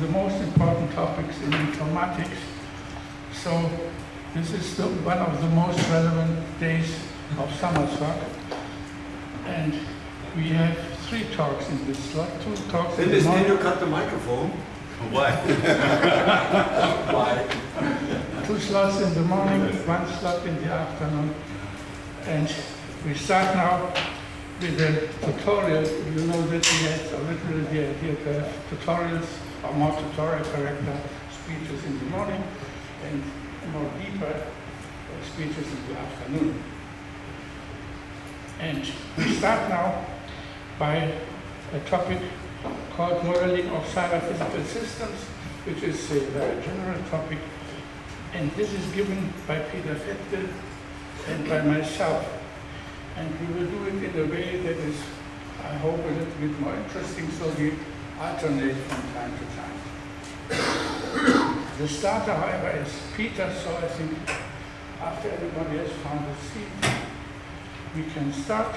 the most important topics in informatics. So this is one of the most relevant days of Summerstock. And we have 3 talks in this slot, 2 talks in the morning. Can you cut the microphone? Why? Why? 2 slots in the morning, 1 slot in the afternoon. And we start now with the tutorial. You know that we had originally the idea to have tutorials or more tutorial character speeches in the morning and more deeper speeches in the afternoon. And we start now by a topic called modeling of cyberphysical systems, which is a very general topic. And this is given by Peter Fettke and by myself. And we will do it in a way that is, I hope, a little bit more interesting, so we alternate from time to time. The starter, however, is Peter, so I think after everybody has found a seat, we can start.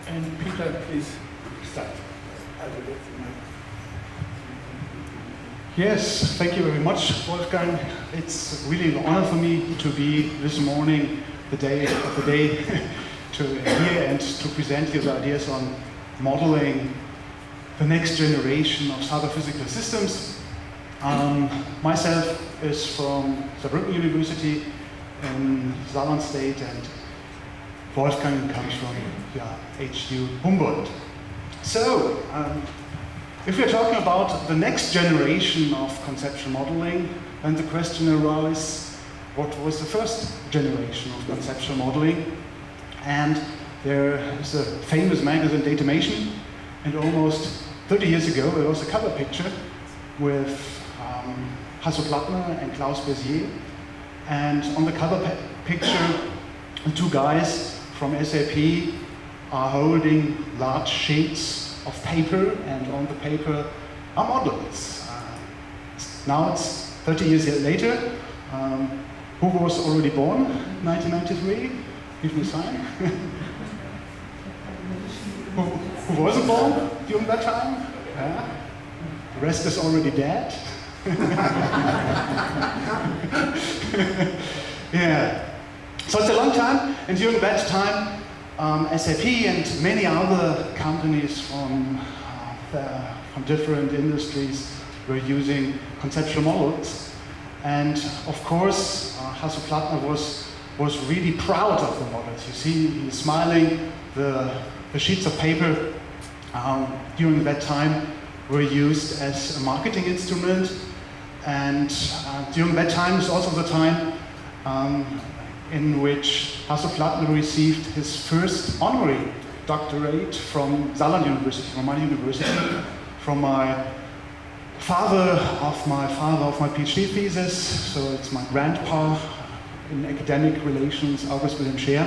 And Peter, please start. I will get the mic. Yes, thank you very much, Wolfgang. It's really an honor for me to be this morning, the day to hear and to present you the ideas on modeling the next generation of cyber-physical systems. Myself is from Saarbrücken University in Saarland State, and Wolfgang comes from HU Humboldt. So, if we're talking about the next generation of conceptual modeling, then the question arises, what was the first generation of conceptual modeling? And there is a famous magazine, Datamation, and almost 30 years ago there was a cover picture with Hasso Plattner and Klaus Bézier. And on the cover picture, the 2 guys from SAP are holding large sheets of paper, and on the paper are models. Now it's 30 years later. Who was already born in 1993? Give me a sign. who wasn't born during that time? Yeah. The rest is already dead. Yeah. So it's a long time, and during that time, SAP and many other companies from different industries were using conceptual models. And of course, Hasso Plattner was really proud of the models. You see, he's smiling. The sheets of paper during that time were used as a marketing instrument. And during that time is also the time in which Hasso Plattner received his first honorary doctorate from Saarland University, from my university, from my father of my PhD thesis. So it's my grandpa in academic relations, August Wilhelm Scheer.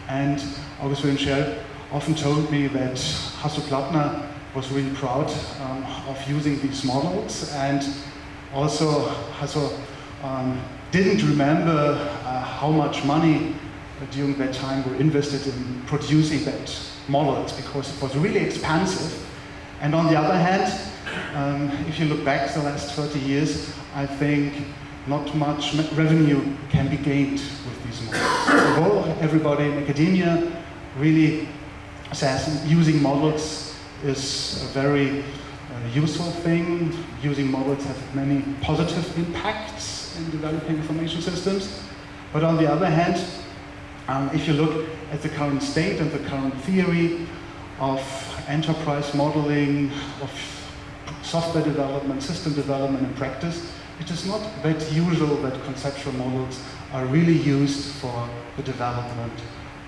And August Wilhelm Scheer often told me that Hasso Plattner was really proud of using these models, and also Hasso didn't remember how much money during that time were invested in producing that models, because it was really expensive. And on the other hand, if you look back the last 30 years, I think not much revenue can be gained with these models. Although everybody in academia really says using models is a very useful thing. Using models have many positive impacts in developing information systems. But on the other hand, if you look at the current state and the current theory of enterprise modeling, of software development, system development in practice, it is not that usual that conceptual models are really used for the development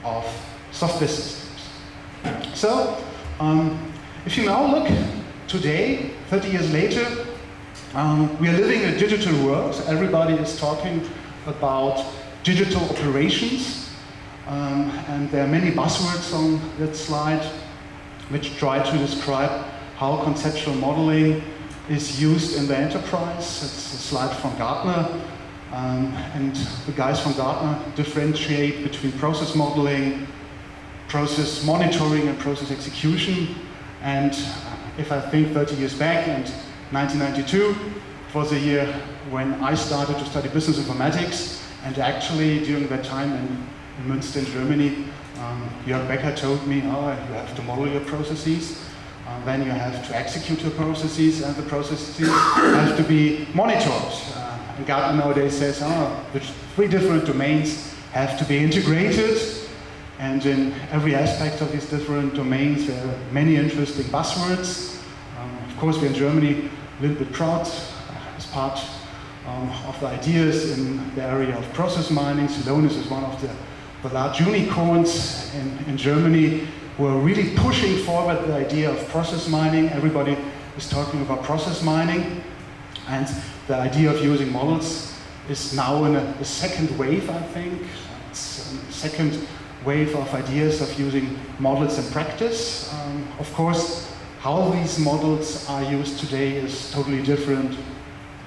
of software systems. So, if you now look today, 30 years later, we are living in a digital world. Everybody is talking about digital operations, and there are many buzzwords on that slide which try to describe how conceptual modeling is used in the enterprise. It's a slide from Gartner, and the guys from Gartner differentiate between process modeling, process monitoring, and process execution. And if I think 30 years back and 1992. It was a year when I started to study business informatics, and actually during that time in Münster in Germany, Jörg Becker told me, oh, you have to model your processes, then you have to execute your processes, and the processes have to be monitored. And Gartner nowadays says, oh, the 3 different domains have to be integrated, and in every aspect of these different domains there are many interesting buzzwords. Of course, we're in Germany a little bit proud as part of the ideas in the area of process mining. Celonis is one of the large unicorns in Germany who are really pushing forward the idea of process mining. Everybody is talking about process mining, and the idea of using models is now in a second wave, I think. It's a second wave of ideas of using models in practice. Of course, how these models are used today is totally different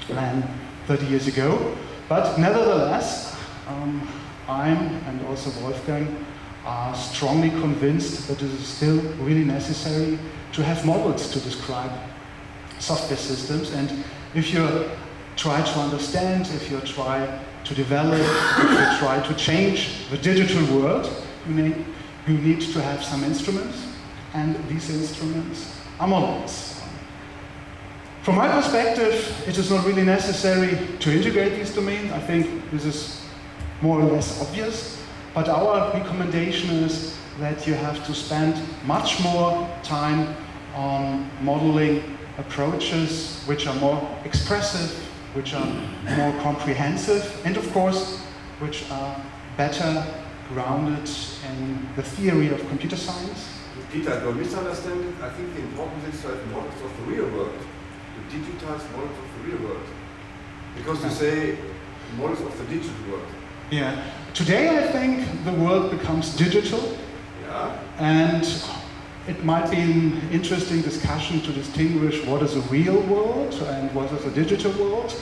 than 30 years ago. But nevertheless, I'm, and also Wolfgang, are strongly convinced that it is still really necessary to have models to describe software systems. And if you try to understand, if you try to develop, if you try to change the digital world, you need to have some instruments, and these instruments are models. From my perspective, it is not really necessary to integrate these domains. I think this is more or less obvious, but our recommendation is that you have to spend much more time on modeling approaches which are more expressive, which are more comprehensive, and of course, which are better grounded in the theory of computer science. Peter, don't misunderstand it. I think the importance is to have models of the real world, to digitize models of the real world. Because to say models of the digital world. Yeah. Today, I think the world becomes digital. Yeah. And it might be an interesting discussion to distinguish what is a real world and what is a digital world.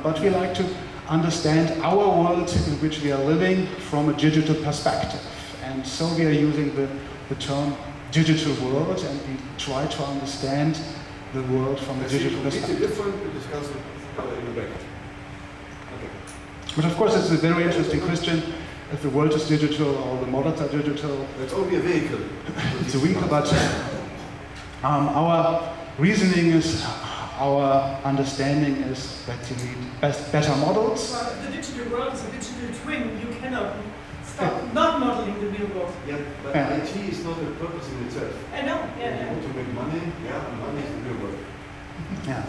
But we like to understand our world in which we are living from a digital perspective. And so we are using the term digital world, and we try to understand the world from a digital perspective. It's different to discuss it in the back. Okay. But of course, it's a very interesting question. If the world is digital or the models are digital. It's only a vehicle. It's a vehicle, but our reasoning is, our understanding is that you need better models. Well, if the digital world is a digital twin, you cannot stop not modeling the real world. Yeah, but IT is not a purpose in itself. I know, yeah. You want to make money, and money is the real world. Yeah.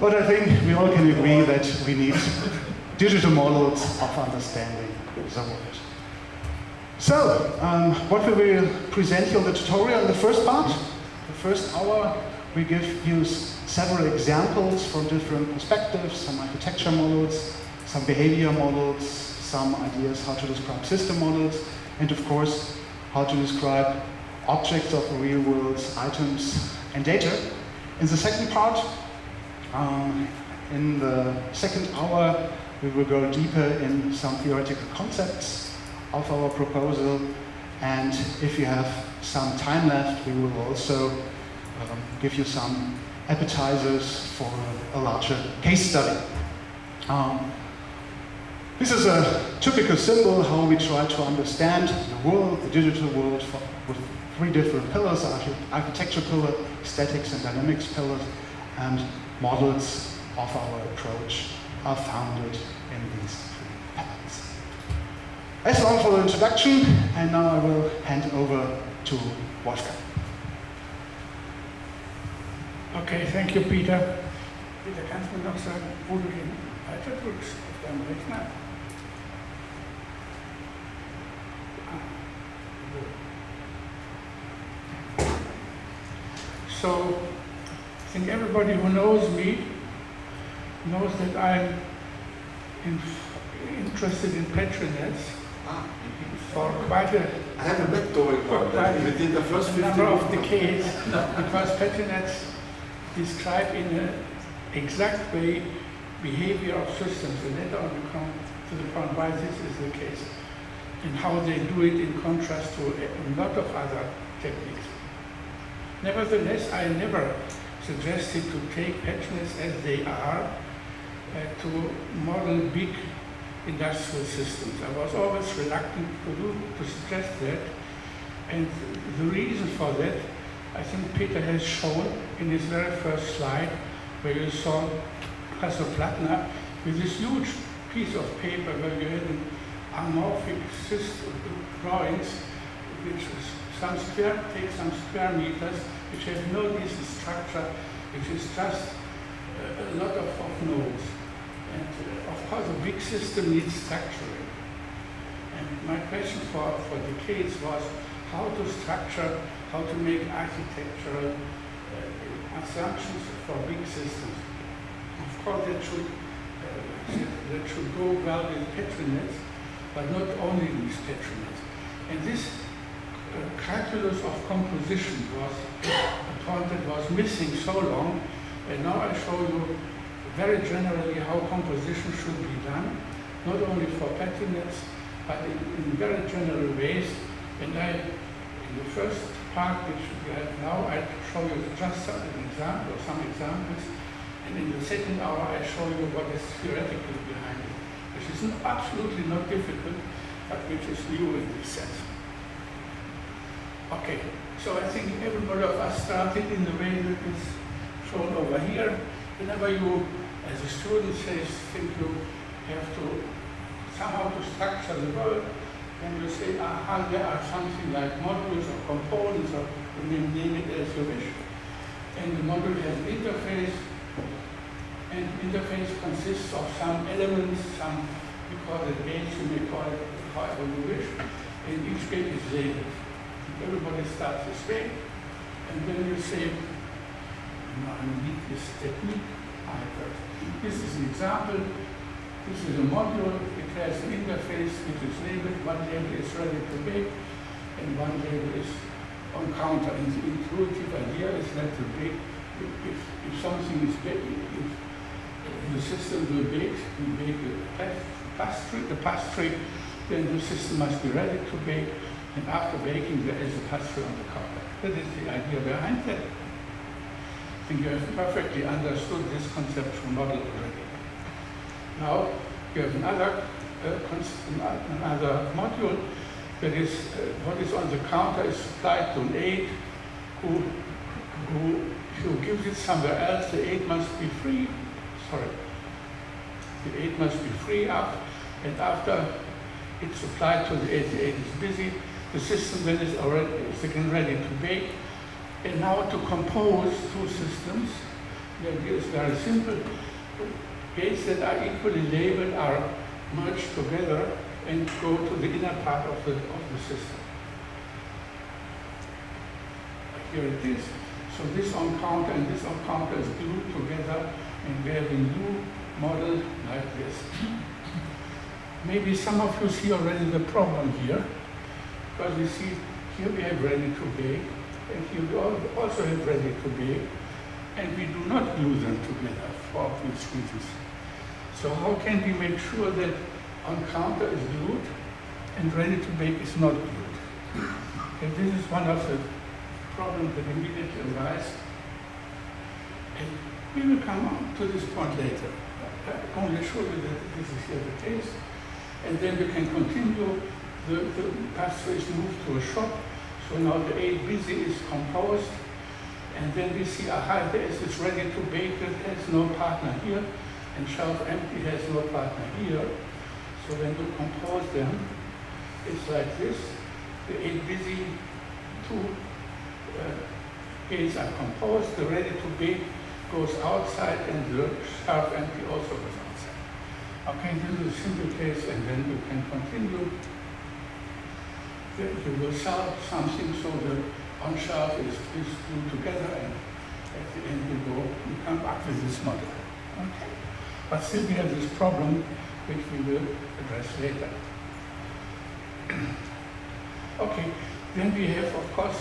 But I think we all can agree that we need digital models of understanding the world. So, what we will present here in the tutorial in the first part, the first hour, we give you several examples from different perspectives, some architecture models, some behavior models, some ideas how to describe system models, and of course, how to describe objects of the real world, items, and data. In the second part, in the second hour, we will go deeper in some theoretical concepts of our proposal, and if you have some time left, we will also give you some appetizers for a larger case study. This is a typical symbol how we try to understand the world, the digital world, with 3 different pillars: architecture pillar, statics and dynamics pillars, and models of our approach are founded in these 3 pillars. That's all for the introduction, and now I will hand over to Wolfgang. Okay, thank you, Peter. Peter, kannst du mir noch sagen, wo du den Weiter drückst auf deinem Rechner? So, I think everybody who knows me knows that I'm interested in patronets for quite a I have a backdooring about that within the first 50 number of decades, because patronets describe in an exact way behavior of systems, and later on we come to the point why this is the case, and how they do it in contrast to a lot of other techniques. Nevertheless, I never suggested to take petronets as they are to model big industrial systems. I was always reluctant to suggest that, and the reason for that, I think Peter has shown in his very first slide, where you saw Professor Plattner with this huge piece of paper where you had an amorphic system drawings, which is take some square meters, which have no decent structure, which is just a lot of nodes. And of course, a big system needs structuring. And my question for decades was how to structure, how to make architectural assumptions for big systems. Of course, that should go well with petronets, but not only with petronets. And this calculus of composition was a point that was missing so long, and now I show you very generally how composition should be done, not only for petronets, but in very general ways. And in the first part, which we have now, I show you just some examples, and in the second hour, I show you what is theoretical behind it, which is absolutely not difficult, but which is new in this sense. Okay, so I think everybody of us started in the way that is shown over here. Whenever you, as a student, think you have to somehow to structure the world, then you say, aha, there are something like modules or components, or you name it as you wish. And the module has an interface, and the interface consists of some elements, we call it gates, you may call it however you wish, and each gate is labeled. Everybody starts this way, and then you say, I need this technique. This is an example. This is a module. It has an interface which is labeled. One label is ready to bake, and one label is on counter. And the intuitive idea is that to bake, if something is baking, if the system will bake, we bake the pastry, then the system must be ready to bake. And after baking, there is a pastry on the counter. That is the idea behind that. I think you have perfectly understood this conceptual model already. Now, you have another module that is what is on the counter is supplied to an aide who gives it somewhere else. The aide must be free. The aide must be free up, and after it's supplied to the aide is busy. The system then is again ready to bake. And now to compose two systems, the idea is very simple. Gates that are equally labeled are merged together and go to the inner part of the system. Here it is. So this on counter and this on counter is glued together, and we have a new model like this. Maybe some of you see already the problem here, because you see here we have ready to bake, and here we also have ready to bake, and we do not glue them together for obvious reasons. So how can we make sure that on counter is glued and ready to bake is not glued? And this is one of the problems that immediately arise. And we will come on to this point later. I only show you that this is here the case. And then we can continue. The pastry is moved to a shop. So now the aide busy is composed. And then we see, aha, there is this ready to bake that has no partner here. And shelf empty has no partner here. So when you compose them, it's like this. The aide busy, two gates are composed. The ready to bake goes outside, and the shelf empty also goes outside. Okay, this is a simple case, and then you can continue. Then you will sell something so the on shelf is glued together, and at the end you come up with this model. Okay. But still we have this problem which we will address later. Okay, then we have, of course,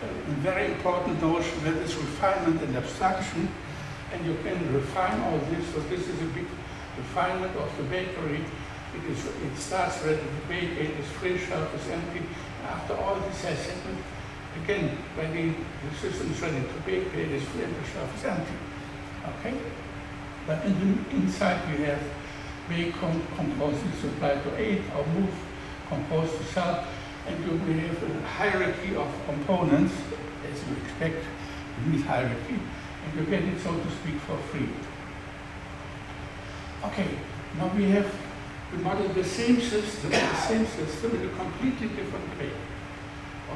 a very important notion that is refinement and abstraction, and you can refine all this. So this is a big refinement of the bakery. It starts ready to bake, it is free, shelf is empty. After all this has happened, Again, when the system is ready to bake, it is free and the shelf is empty. Okay? But in the inside we have bake components supplied to aid or move composed to sell, and you will have a hierarchy of components, as you expect, you need hierarchy, and you get it, so to speak, for free. Okay, now we have modeled the same system in a completely different way.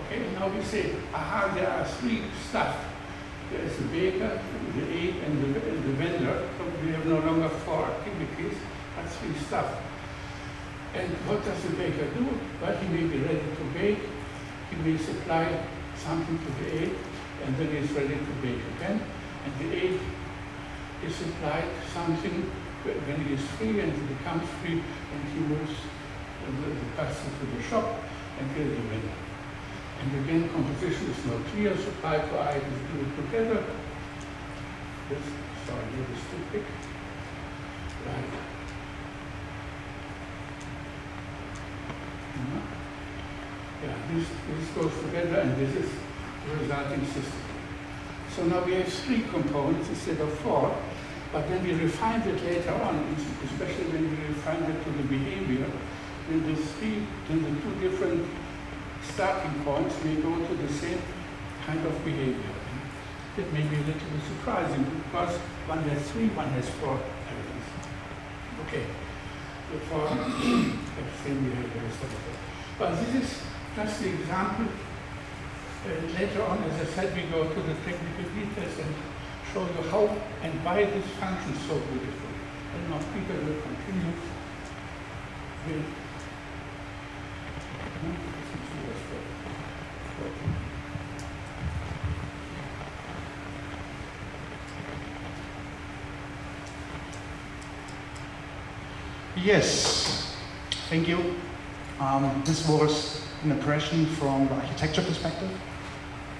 Okay, and now we say, aha, there are three stuff. There is the baker, the aid, and the vendor. So we have no longer 4 activities, but 3 stuff. And what does the baker do? Well, he may be ready to bake, he may supply something to the aid, and then he's ready to bake again. And the aid is supplied something when he is free, and he becomes free, and he moves the customer to the shop, and here's the vendor. And again, composition is not clear, supply to items do it together. This, sorry, this is too quick. Right. Yeah, this goes together, and this is the resulting system. So now we have 3 components instead of 4, but when we refine it later on, especially when we refine it to the behavior, then the 2 different starting points may go to the same kind of behavior. It may be a little bit surprising because one has 3, one has 4 elements. Okay, the 4 have the same behavior instead of that. But this is just the example. Later on, as I said, we go to the technical details and show you how and why this functions so beautifully. And now Peter will continue with Yes, thank you. This was an impression from the architecture perspective.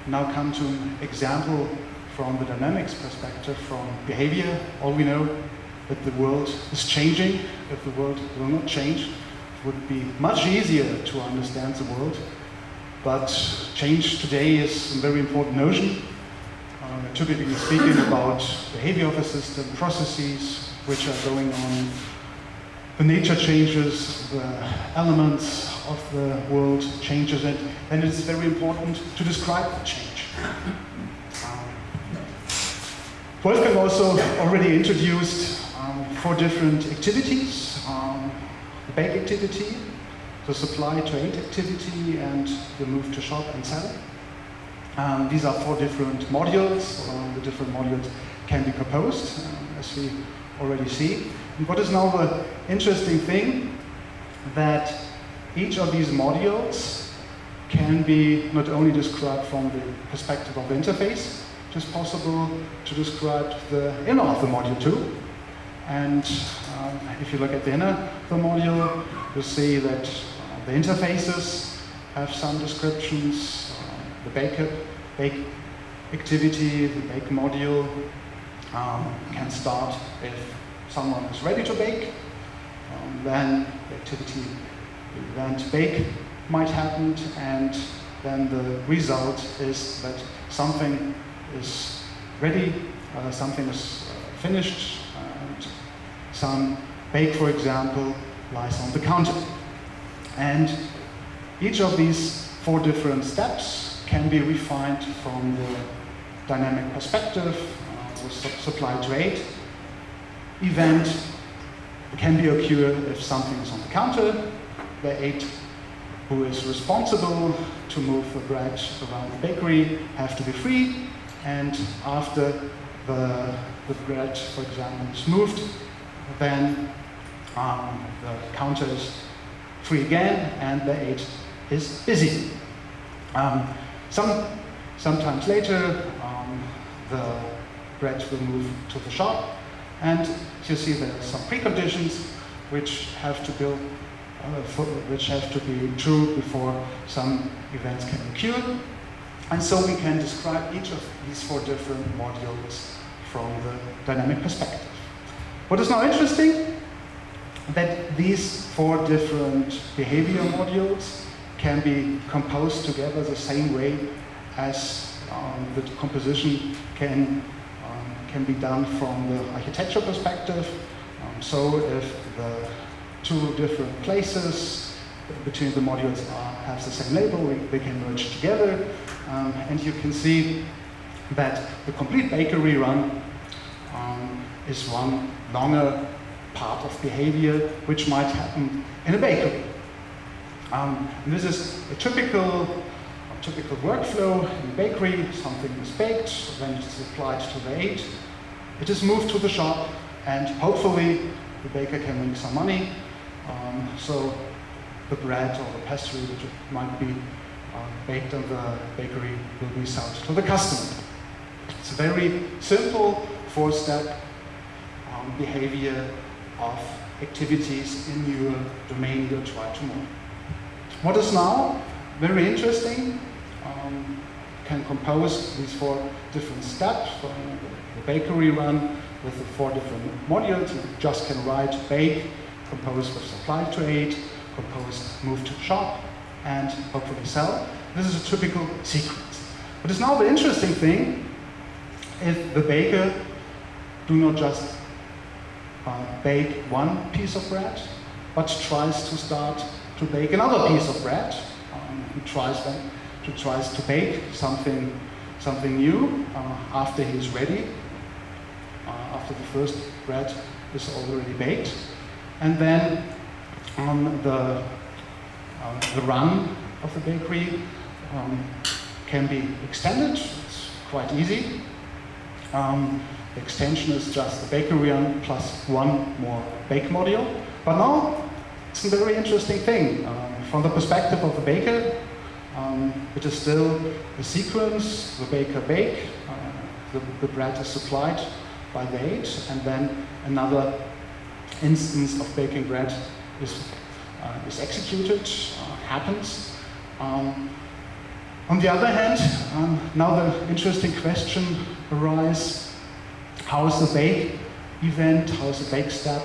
Now come to an example from the dynamics perspective, from behavior. All we know that the world is changing. If the world will not change, it would be much easier to understand the world. But change today is a very important notion. Typically speaking about behavior of a system, processes which are going on, the nature changes, the elements of the world changes, and it is very important to describe the change. Wolfgang also already introduced 4 different activities. The bake activity, the supply to aid activity, and the move to shop and sell. These are 4 different modules. The different modules can be composed, as we already see. And what is now the interesting thing, that each of these modules can be not only described from the perspective of the interface, it is possible to describe the inner of the module too. And if you look at the inner of the module, you'll see that the interfaces have some descriptions. The bake activity, the bake module can start if someone is ready to bake. Then the activity event bake might happen, and then the result is that something is ready, something is finished, and some bake, for example, lies on the counter. And each of these 4 different steps can be refined from the dynamic perspective, with supply to aid. Event can be occur if something is on the counter. The aid who is responsible to move the bread around the bakery have to be free, and after the bread, for example, is moved, then the counter is free again and the aid is busy. Sometimes later, the bread will move to the shop, and you see there are some preconditions which have to be true before some events can occur. And so we can describe each of these 4 different modules from the dynamic perspective. What is now interesting, that these 4 different behavior modules can be composed together the same way as the composition can be done from the architecture perspective. So if the two different places between the modules have the same label, they can merge together. And you can see that the complete bakery run is one longer part of behavior which might happen in a bakery. And this is a typical workflow in a bakery. Something is baked, then it is applied to the aid. It is moved to the shop, and hopefully the baker can make some money. So the bread or the pastry which might be baked in the bakery will be sold to the customer. It's a very simple four-step behavior of activities in your domain you try to model. What is now very interesting, can compose these four different steps. The bakery run with the four different modules. You just can write bake, compose with supply to aid, compose move to shop, and hopefully sell. This is a typical sequence. But it's now the interesting thing, if the baker do not just bake one piece of bread, but tries to start to bake another piece of bread. He tries to bake something new after he's ready, after the first bread is already baked, and then the run of the bakery can be extended. It's quite easy. The extension is just the bakery run plus one more bake module. But now it's a very interesting thing. From the perspective of the baker, it is still a sequence. The baker bake, the bread is supplied by the aid, and then another instance of baking bread is executed, happens. On the other hand, now the interesting question arises: how is the bake event, how is the bake step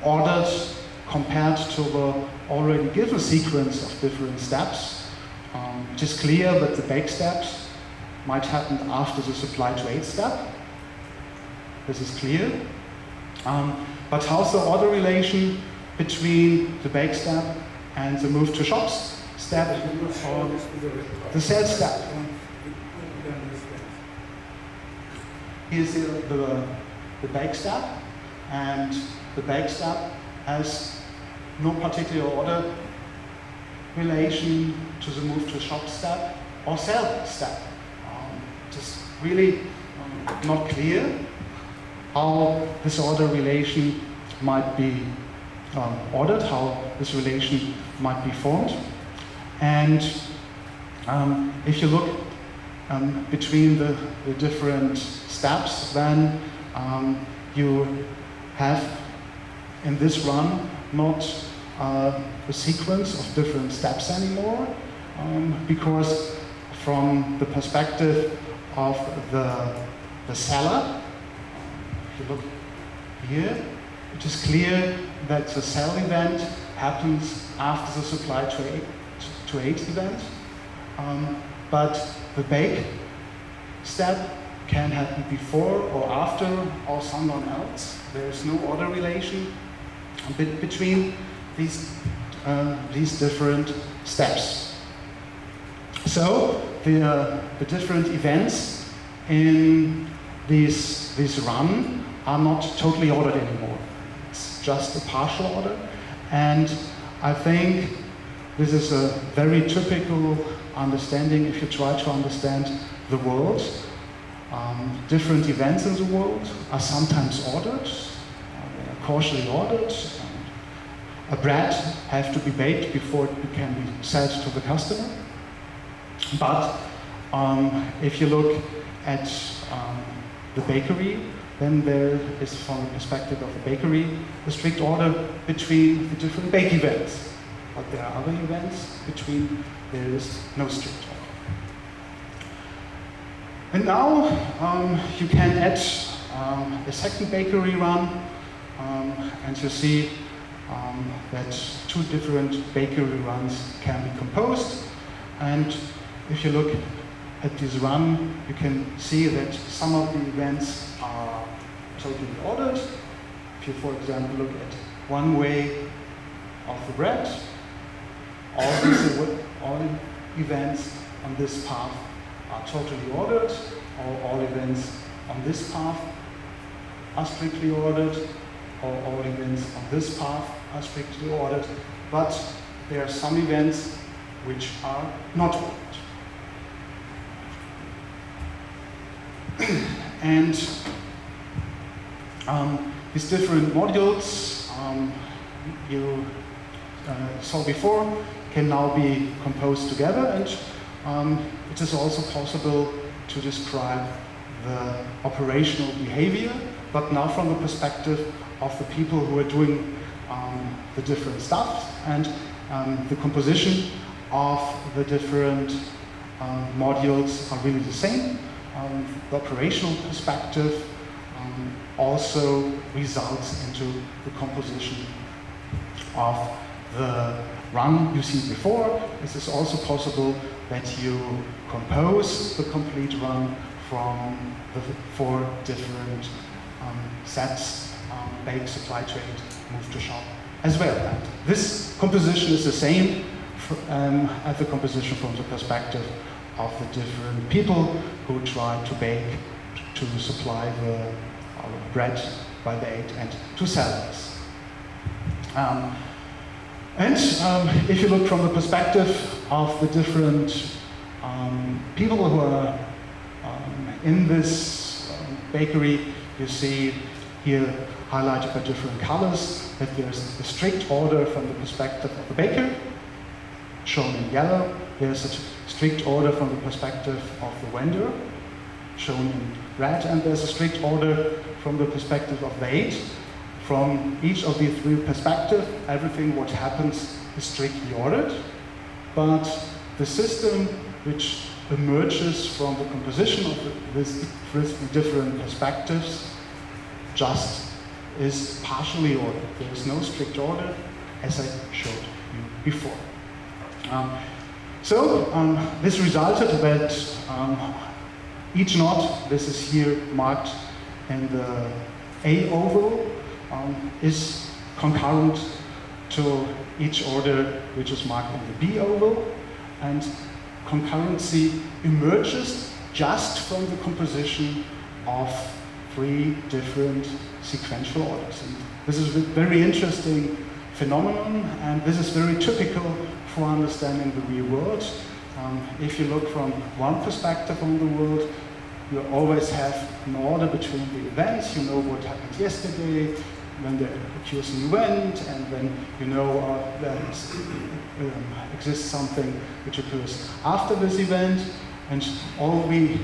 ordered compared to the already given sequence of different steps? It is clear that the bake steps might happen after the supply to aid step. This is clear. But how's the order relation between the bake step and the move to shops step or the sales step? Here's the bake step, and the bake step has no particular order relation to the move to shop step or sell step. It is really not clear how this order relation might be ordered, how this relation might be formed. And if you look between the different steps, then you have in this run not a sequence of different steps anymore, because from the perspective of the seller, if you look here, it is clear that the sell event happens after the supply to aid event, but the bake step can happen before or after or someone else. There is no order relation between these different steps. So the different events in this run are not totally ordered anymore. It's just a partial order, and I think this is a very typical understanding if you try to understand the world. Different events in the world are sometimes ordered, they are cautiously ordered. A bread has to be baked before it can be sold to the customer. But if you look at the bakery, then there is, from the perspective of the bakery, a strict order between the different bake events. But there are other events between there is no strict order. And now you can add a second bakery run, and you see that two different bakery runs can be composed. And if you look at this run, you can see that some of the events are totally ordered. If you, for example, look at one way of the bread, all events on this path are totally ordered, or all events on this path are strictly ordered, or all events on this path are strictly ordered, but there are some events which are not ordered. And these different modules you saw before can now be composed together, and it is also possible to describe the operational behavior, but now from the perspective of the people who are doing the different stuff, and the composition of the different modules are really the same. The operational perspective also results into the composition of the run you see before. This is also possible that you compose the complete run from the 4 different sets, bake, supply, trade, move to shop as well. And this composition is the same as the composition from the perspective of the different people who try to bake, to supply the bread by the 8 and to sell this. If you look from the perspective of the different people who are in this bakery, you see here highlighted by different colors that there's a strict order from the perspective of the baker, shown in yellow. There's a strict order from the perspective of the vendor, shown in red, and there's a strict order from the perspective of the 8. From each of the 3 perspectives, everything what happens is strictly ordered, but the system which emerges from the composition of these different perspectives just is partially ordered. There is no strict order, as I showed you before. This resulted that each knot, this is here marked in the A oval, is concurrent to each order which is marked in the B oval, and concurrency emerges just from the composition of 3 different sequential orders. And this is a very interesting phenomenon, and this is very typical for understanding the real world. If you look from one perspective on the world, you always have an order between the events. You know what happened yesterday, when there occurs an event, and then you know there exists something which occurs after this event, and all we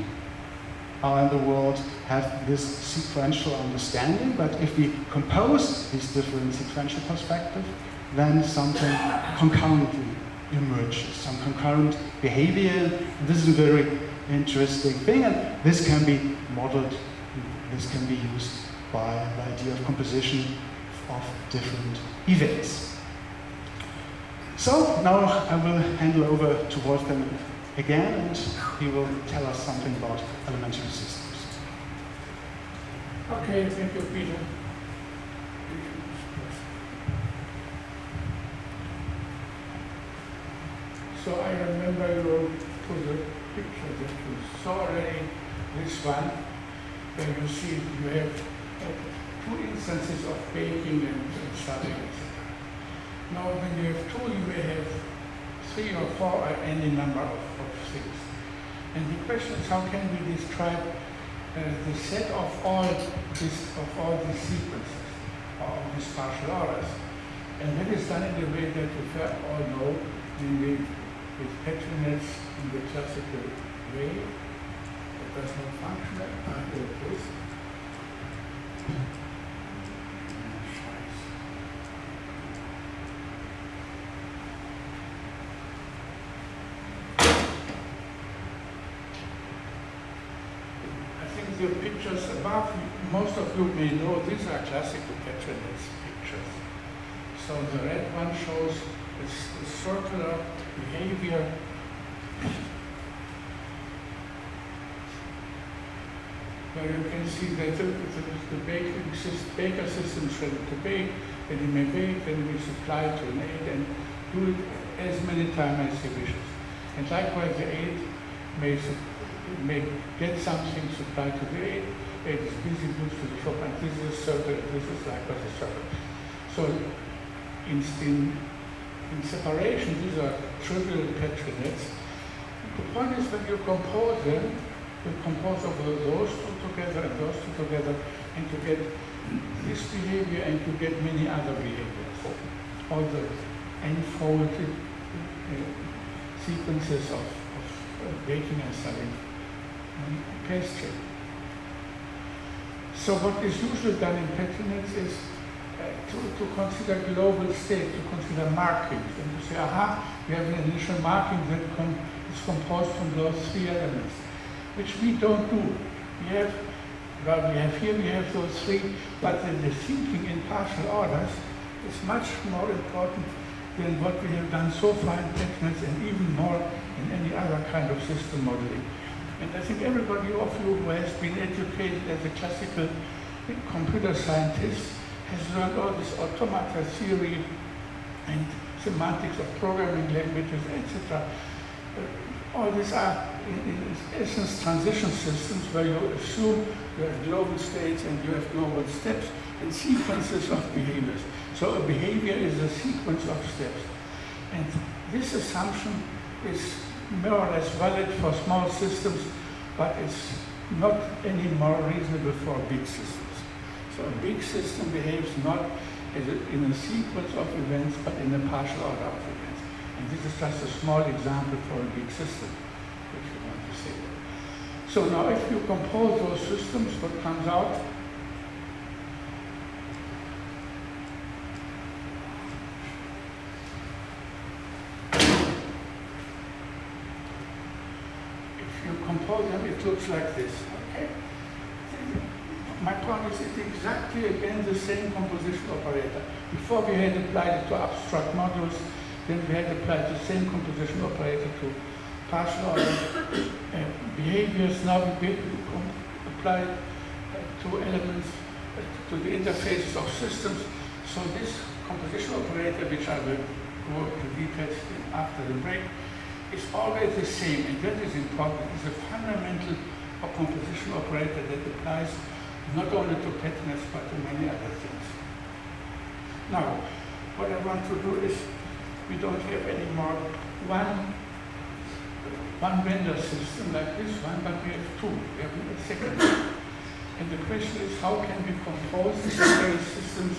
are in the world have this sequential understanding. But if we compose these different sequential perspectives, then something concurrently emerges, some concurrent behavior. And this is a very interesting thing, and this can be modeled, this can be used by the idea of composition of different events. So now I will hand over to Wolfgang again, and he will tell us something about elementary systems. Okay, thank you, Peter. So I remember you to the picture that you saw already, this one, where you see you have 2 instances of baking and stuffing, etc. Now when you have 2, you may have 3 or 4 or any number of things. And the question is, how can we describe the set of all these sequences, all these partial orders? And that is done in the way that you all know, namely with patronates in the classical way. It does not function like this. The pictures above, most of you may know these are classical patronates pictures. So the red one shows a circular behavior where you can see that the baker system is ready to bake, then he may bake, then we supply to an aide and do it as many times as he wishes. And likewise, the aide may get something supplied to the aide is busy, goes to the shop, and this is a circle, and this is likewise a circle. So in separation, these are trivial Petri nets. The point is when you compose them, you compose of those two together and those two together, and you get this behavior and you get many other behaviors. All the enfolded sequences of baking and selling pastry. So what is usually done in Petri nets is to consider global state, to consider markings, and to say, aha, we have an initial marking that is composed from those three elements, which we don't do. We have those three, but the thinking in partial orders is much more important than what we have done so far in Petri nets, and even more in any other kind of system modeling. And I think everybody of you who has been educated as a classical computer scientist has learned all this automata theory and semantics of programming languages, etc. All these are, in essence, transition systems where you assume you have global states and you have global steps and sequences of behaviors. So a behavior is a sequence of steps. And this assumption is more or less valid for small systems, but it's not any more reasonable for big systems. So a big system behaves not in a sequence of events, but in a partial order of events. And this is just a small example for a big system, if you want to say that. So now if you compose those systems, what comes out? Compose them, it looks like this. Okay? My point is it's exactly again the same composition operator. Before we had applied it to abstract modules, then we had applied the same composition operator to partial order behaviors. Now we apply it to elements, to the interfaces of systems. So this composition operator, which I will go into details after the break, is always the same, and that is important. It's a fundamental composition operator that applies not only to Petri nets but to many other things. Now, what I want to do is, we don't have anymore one vendor system like this one, but we have two. We have a second one. And the question is, how can we compose the bakery systems,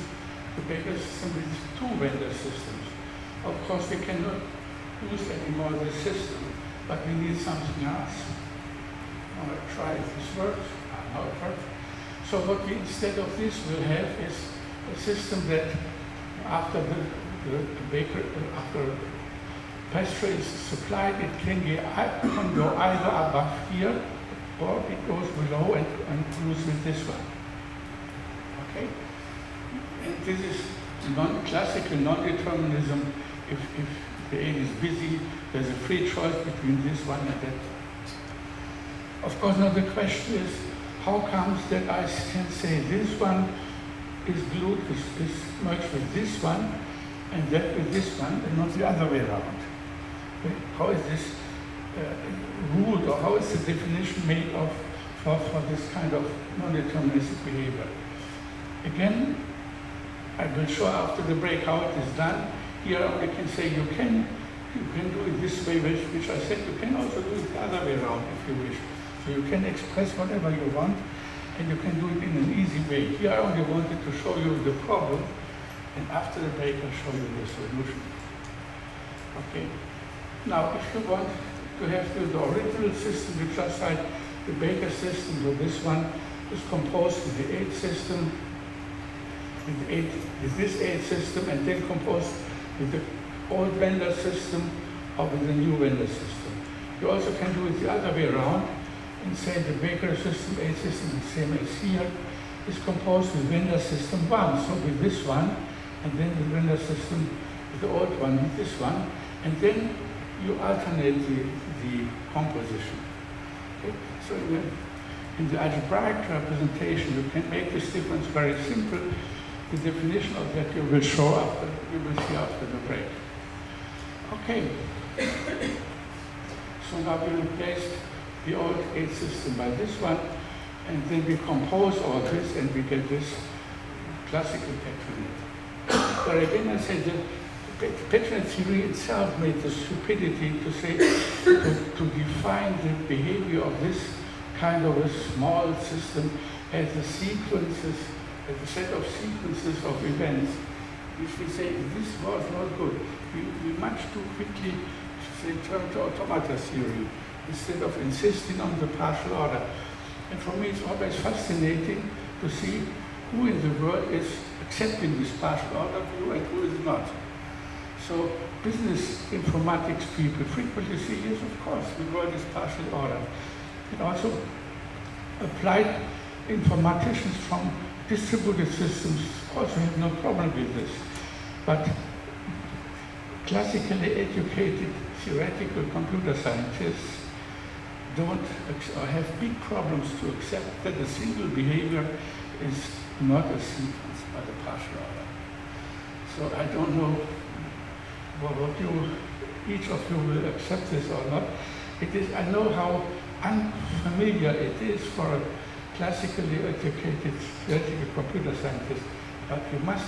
the bakery system with two vendor systems? Of course, we cannot use anymore the system, but we need something else. I want to try if this works. Now it works. So what we instead of this will have is a system that after the baker, after pastry is supplied, it can go either above here or it goes below and goes with this one. Okay? And this is classical non-determinism. If the aide is busy, there's a free choice between this one and that. Of course, now the question is, how comes that I can say this one is glued, is merged with this one, and that with this one, and not the other way around? How is this ruled, or how is the definition made of for this kind of non-deterministic behavior? Again, I will show after the break how it is done. Here I can say you can do it this way, which I said. You can also do it the other way around if you wish. So you can express whatever you want, and you can do it in an easy way. Here I only wanted to show you the problem, and after the break I'll show you the solution. Okay. Now, if you want to have the original system, which just like the baker system, so this one is composed with the aide system, with this aide system, and then composed with the old vendor system or with the new vendor system. You also can do it the other way around and say the baker system, aide system, the same as here, is composed with vendor system 1, so with this one, and then the vendor system with the old one with this one, and then you alternate the composition. Okay? So In the algebraic representation, you can make this difference very simple. The definition of that you will see after the break. Okay. So now we replaced the old 8 system by this one, and then we compose all this, and we get this classical Petronet. But again, I say that the Petronet theory itself made the stupidity to say, to define the behavior of this kind of a small system as a sequences, as a set of sequences of events, which we say this was not good. We much too quickly turn to automata theory instead of insisting on the partial order. And for me, it's always fascinating to see who in the world is accepting this partial order view and who is not. So business informatics people frequently say, yes, of course, the world is partial order. And also applied informaticians from distributed systems also have no problem with this. But classically educated theoretical computer scientists don't or have big problems to accept that a single behavior is not a sequence but a partial order. So I don't know each of you will accept this or not. It is, I know how unfamiliar it is for a classically educated theoretical computer scientist, but you must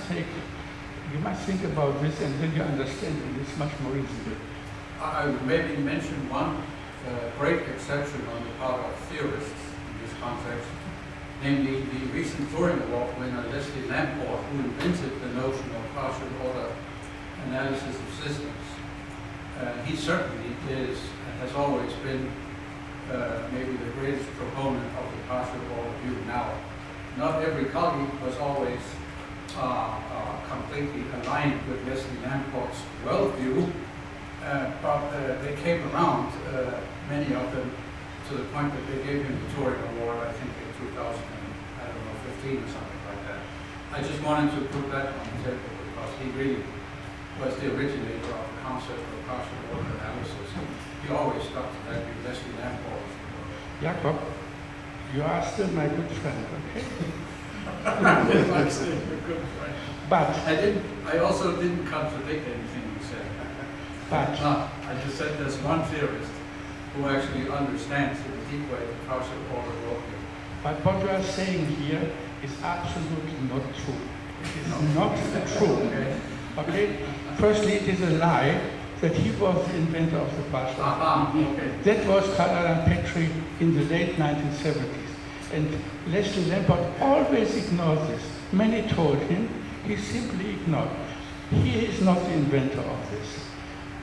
think about this and then you understand it. It's much more easy. I would maybe mention one great exception on the part of theorists in this context, namely the recent Turing Award winner Leslie Lamport, who invented the notion of partial order analysis of systems. He certainly is and has always been maybe the greatest proponent of the partial order view. Now, not every colleague was always completely aligned with Leslie Lamport's worldview, but they came around, many of them, to the point that they gave him the Turing Award, I think in 2015 or something like that. I just wanted to put that on the table because he really was the originator of the concept of partial order analysis. He always stuck to that with Leslie Lamport. Jakob, you are still my good friend, okay? I'm still a good friend. But I also didn't contradict anything you said. I just said there's one theorist who actually understands in a deep way the partial order worldview. But what you are saying here is absolutely not true. It is not true. Okay? Firstly, it is a lie that he was the inventor of the partial order. That was Karl Petri in the late 1970s. And Leslie Lamport always ignored this. Many told him, he simply ignored. He is not the inventor of this.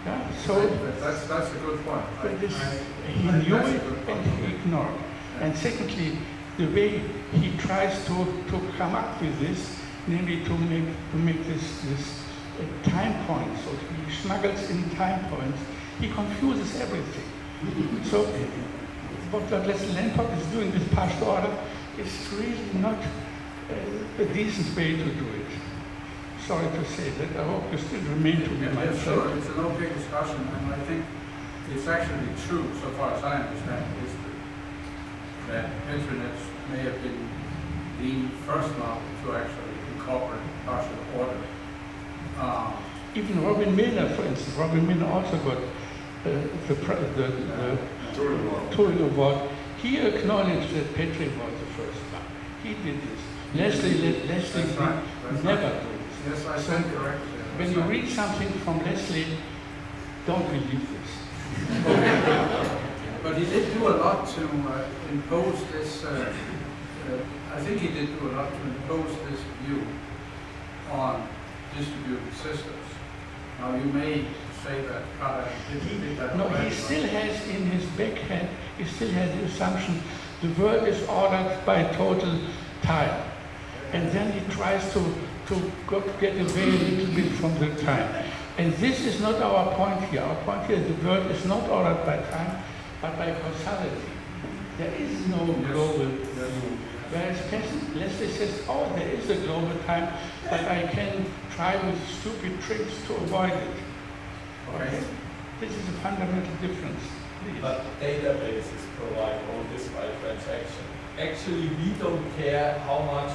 Yeah? So that's a good point. He knew it and he ignored. And secondly, the way he tries to come up with this, namely to make this time points, so he smuggles in time points, he confuses everything. So what Leslie Lamport is doing with partial order is really not a decent way to do it. Sorry to say that. I hope you still remain to be my friend. Sure, it's an okay discussion, and I think it's actually true, so far as I understand it, that Petronet may have been the first model to actually incorporate partial order. Even Robin Milner, for instance, Robin Milner also got the Turing Award. He acknowledged that Petri was the first one. He did this. Leslie never do this. Yes, I stand corrected. When you read something from Leslie, don't believe this. But he did do a lot to impose this, I think he did do a lot to impose this view on distributed systems. Now you may say that did that. No, he still has in his backhand, he still has the assumption the world is ordered by total time. And then he tries to get away a little bit from the time. And this is not our point here. Our point here is the world is not ordered by time, but by causality. There is no global view. Whereas Leslie says, oh, there is a global time, but I can try with stupid tricks to avoid it. Okay? This is a fundamental difference. Please. But databases provide all this by transaction. actually we don't care how much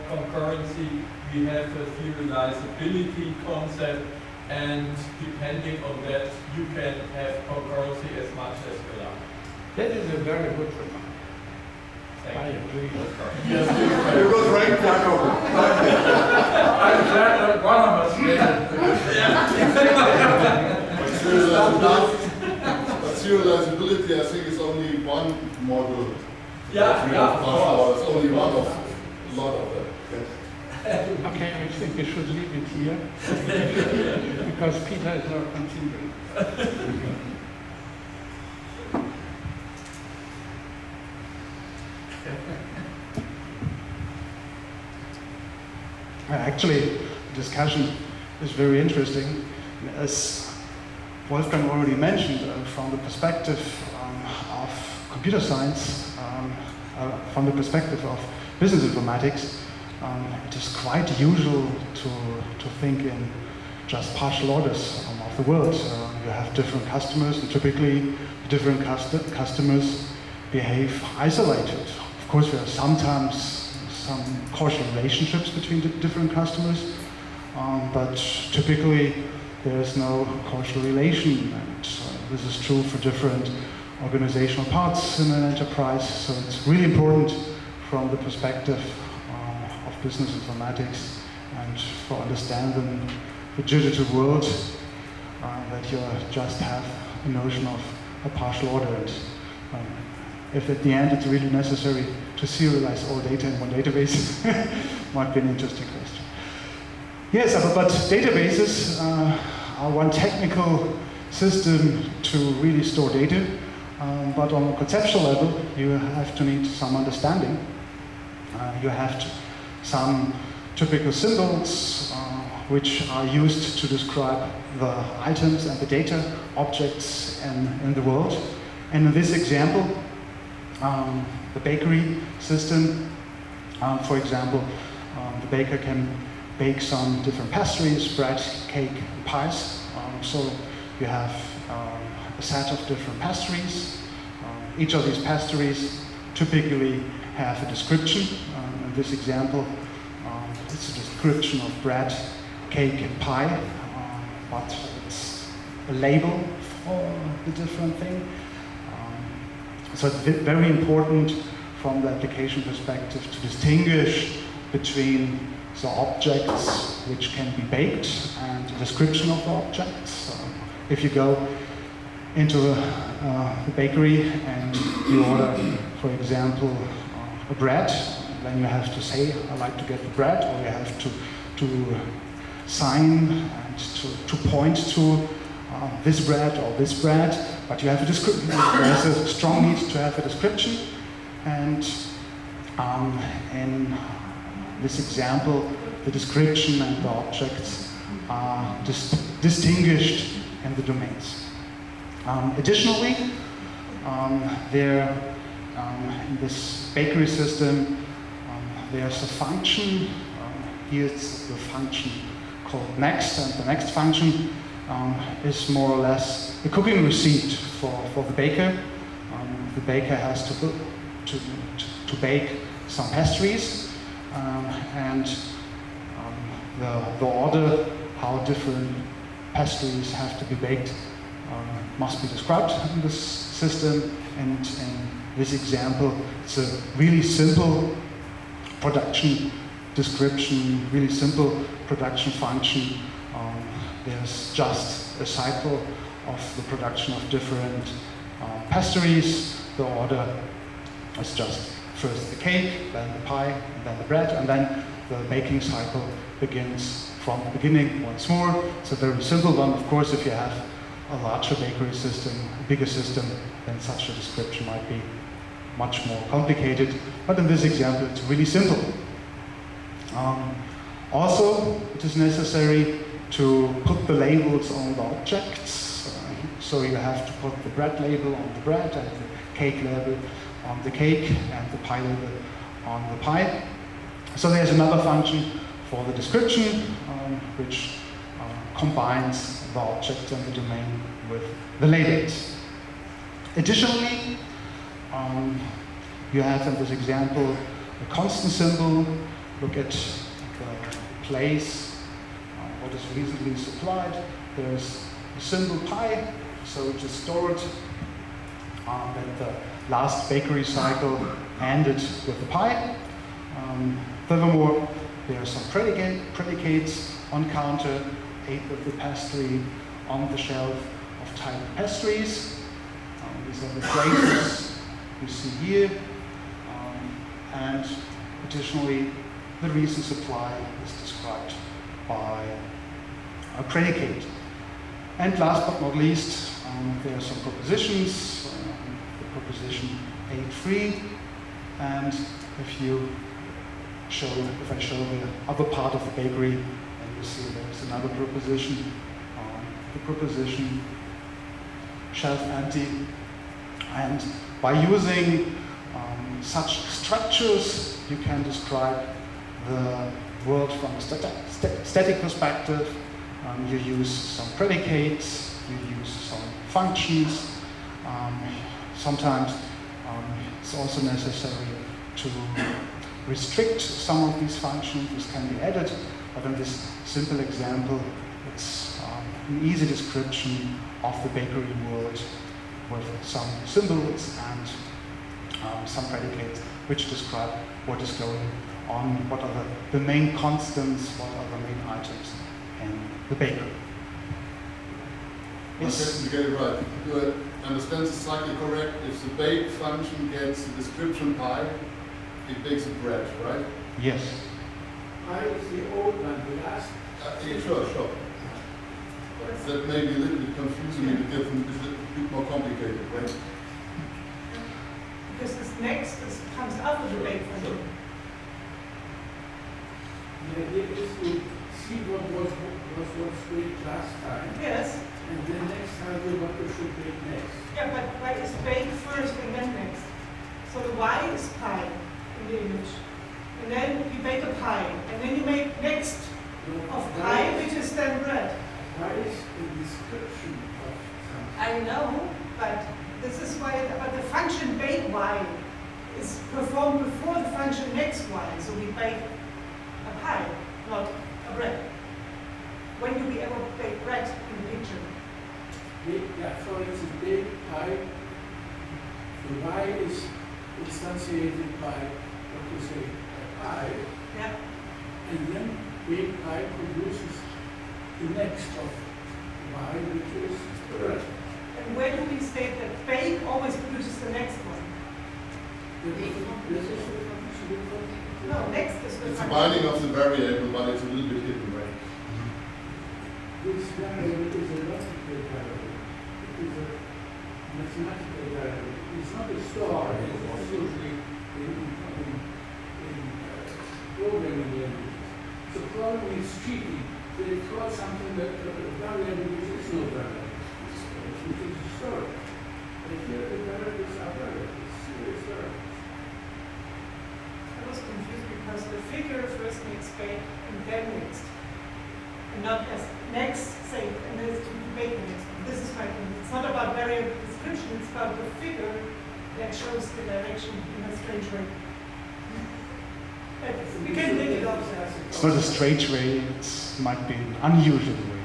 concurrency we have a serializability concept, and depending on that you can have concurrency as much as you like. That is a very good remark. I Thank you. agree. Yes, You got Frank Jacob. I'm glad that one of us did But serializability, I think, is only one model. Yeah, of course. It's only one of a lot of them. Okay, I think we should leave it here because Peter is not continuing. Actually, the discussion is very interesting. As Wolfgang already mentioned, from the perspective of computer science, from the perspective of business informatics, it is quite usual to think in just partial orders of the world. You have different customers, and typically different customers behave isolated. Of course, there are sometimes some causal relationships between the different customers, but typically there is no causal relation, and this is true for different organizational parts in an enterprise. So it's really important from the perspective of business informatics and for understanding the digital world that you just have a notion of a partial order. And if at the end it's really necessary to serialize all data in one database, might be an interesting question. Yes, but databases are one technical system to really store data, but on a conceptual level, you have to need some understanding. You have some typical symbols which are used to describe the items and the data objects in the world. And in this example, the bakery system, for example, the baker can bake some different pastries, bread, cake, and pies. So you have a set of different pastries. Each of these pastries typically have a description. In this example, it's a description of bread, cake, and pie, but it's a label for the different thing. So it's very important from the application perspective to distinguish between the objects which can be baked and the description of the objects. If you go into the bakery and you order, for example, a bread, then you have to say, I like to get the bread, or you have to sign and to point to this bread or this bread, but you have a description. There's a strong need to have a description, and in this example, the description and the objects are distinguished in the domains. Additionally, in this bakery system, there's a function. Here it's the function called next, and the next function is more or less a cooking receipt for the baker. The baker has to bake some pastries, and the order how different pastries have to be baked must be described in this system. And in this example, it's a really simple production description, really simple production function. There's just a cycle of the production of different pastries. The order is just first the cake, then the pie, and then the bread, and then the baking cycle begins from the beginning once more. It's a very simple one. Of course, if you have a larger bakery system, a bigger system, then such a description might be much more complicated. But in this example, it's really simple. Also, it is necessary to put the labels on the objects. So you have to put the bread label on the bread, and the cake label on the cake, and the pie label on the pie. So there's another function for the description, which combines the object and the domain with the labels. Additionally, You have in this example a constant symbol. Look at the place, what is recently supplied. There's a symbol pi, so it is stored that the last bakery cycle ended with the pi. Furthermore, there are some predicates on counter, 8 of the pastry on the shelf of type pastries. These are the phrases you see here. And additionally, the recent supply is described by a predicate. And last but not least, there are some propositions, the proposition 8.3, and if I show the other part of the bakery, and you see there's another proposition, the proposition shelf empty, and by using such structures, you can describe the world from a static perspective. You use some predicates, you use some functions. Sometimes it's also necessary to restrict some of these functions. This can be added, but in this simple example, it's an easy description of the bakery world with some symbols and some predicates which describe what is going on, what are the main constants, what are the main items in the bakery. Yes. To get it right. Do I understand this cycle correct? If the bake function gets the description pi, it bakes a bread, right? Yes. Pi is the old one, the last. Yeah, sure. That may be a little bit confusing, a bit more complicated, right? Because this next comes after the bake function. The idea is to see what was baked last time, Yes. and then next time what we should bake next. Yeah, but why is bake first and then next? So the y is pi in the image. And then you bake a pie. And then you make next of pie, which is then bread. Why is the description of something? I know, but this is why, but the function bake y is performed before the function next y. So we bake a pie, not a bread. When do we ever bake bread in the picture? Yeah, for instance, bake pie, the y is instantiated by, what you say, a pie, Yeah. and then bake pie produces the next of y, which is bread. And where do we state that bake always produces the next one? This is the No, next is the It's a function. binding of the variable, but it's a little bit hidden, right? This variable is a logical variable. It is a mathematical variable. It's not a star. It's usually in programming languages. The problem is cheating. They call something that a variable which is no variable, which is a star. And here the variables are variables, serious variables. I was confused because the figure first makes bake and then next. And not as next, say, and then to bake the next one. This is my thing. It's not about variable description, it's about the figure that shows the direction in a strange way. But we can dig it up. It's not a strange way, it might be an unusual way.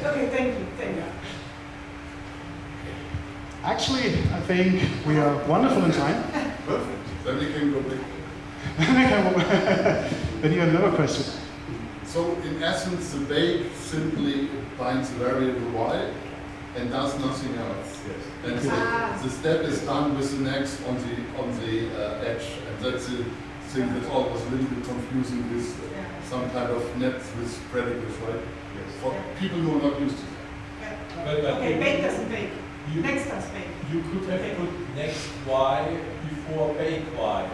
Okay, thank you. Actually, I think we are wonderful in time. Perfect. Then we can go back. Then you have another question. So in essence, the bake simply binds the variable y and does nothing else. Yes. And the step is done with the next on the edge, and that's the thing that always a little bit confusing with some kind of nets with predicates, right? Yes. For people who are not used to that. But Okay, bake doesn't bake. You, Next does bake. you could have put next y before bake y,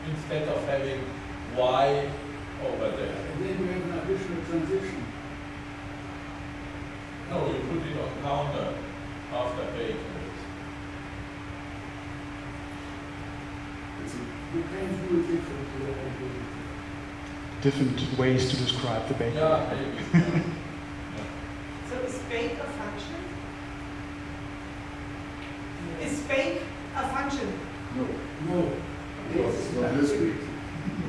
instead of having y over there. And then we have an additional transition. No, you put it on counter after bake. You can do it differently, I believe. Different ways to describe the bakery. Yeah, maybe. So is bake a function? Is bake a function? No. No, Because it's not listed.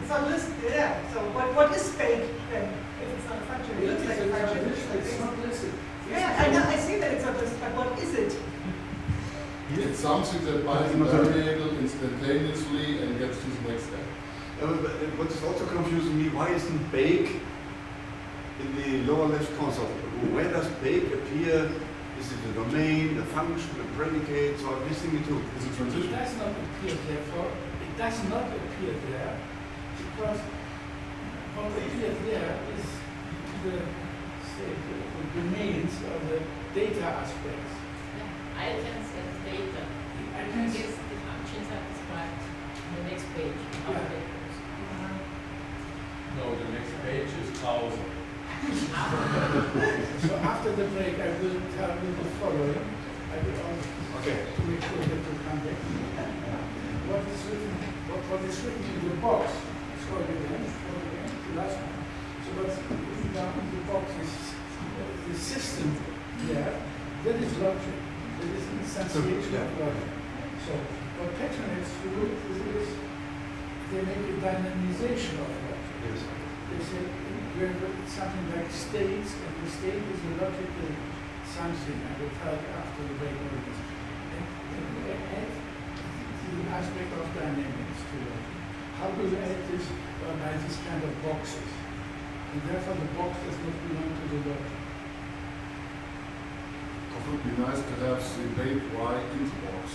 It's not listed, yeah. So what is baked then? If it's not a function, it looks like a function. It's not listed. Yeah, I know, I see that it's not listed, but what is it? It's something that binds a variable instantaneously and gets to the next step. What is also confusing me, why isn't bake in the lower left console? Where does bake appear? Is it a domain, a function, a predicate? So I'm missing it too. Is it It transition? does not appear there, it does not appear there because what appears there is the, say, the domains or the data aspects. Items and data. I Items, guess the functions are described on the next page. Yeah. No, the next page is 1000. so after the break I will tell you the following. I will also, Okay. to make sure that you come back. What is written in the box, scroll again, the last one. So what's written down in the box is the system there, that is logic, that is instantiation of logic. So what Petronet do is they make a dynamization of logic. Yes. They say we have something like states, and the state is a logical something. I will tell you after the break what it is. And we add the aspect of dynamics to it. How do you add this? By these kind of boxes. And therefore the box does not belong to the logic. It would be nice to have the bait Y in the box.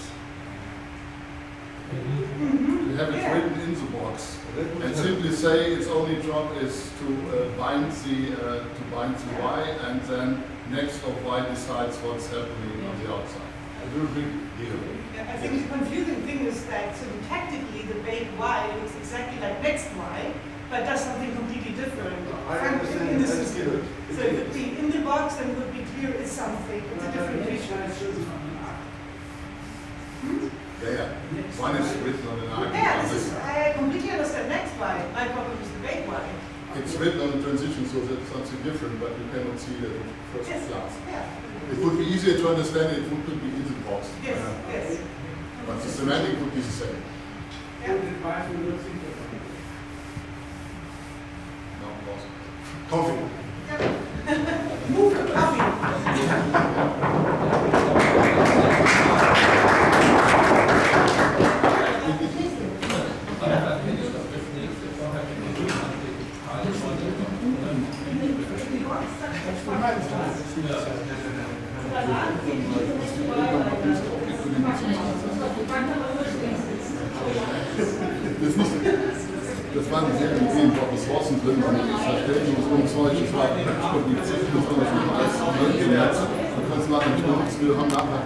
You have it written in the box. And simply say its only job is to bind the Y, and then next of Y decides what's happening on the outside. I do agree. I think the confusing thing is that syntactically the bake Y looks exactly like next Y, but does something completely different. I understand. In the That's system. good. So it would be in the box, then it would be clear it's something. It's a different feature. Yeah. One is written on an arc. Yeah, this is, I completely understand next Y. My problem is the bake Y. It's written on the transition, so that's something different, but you cannot see that at first Yes, glance. yeah. It would be easier to understand it would be in the box. Yes, yes. But the semantic would be the same. Yeah. No, boss. Coffee. Move to coffee. Das waren sehr Ideen, wo Ressourcen drin waren, die Verstellung und Zeug, das war kompliziert, das war schon alles. Du kannst nachher, wir haben nachher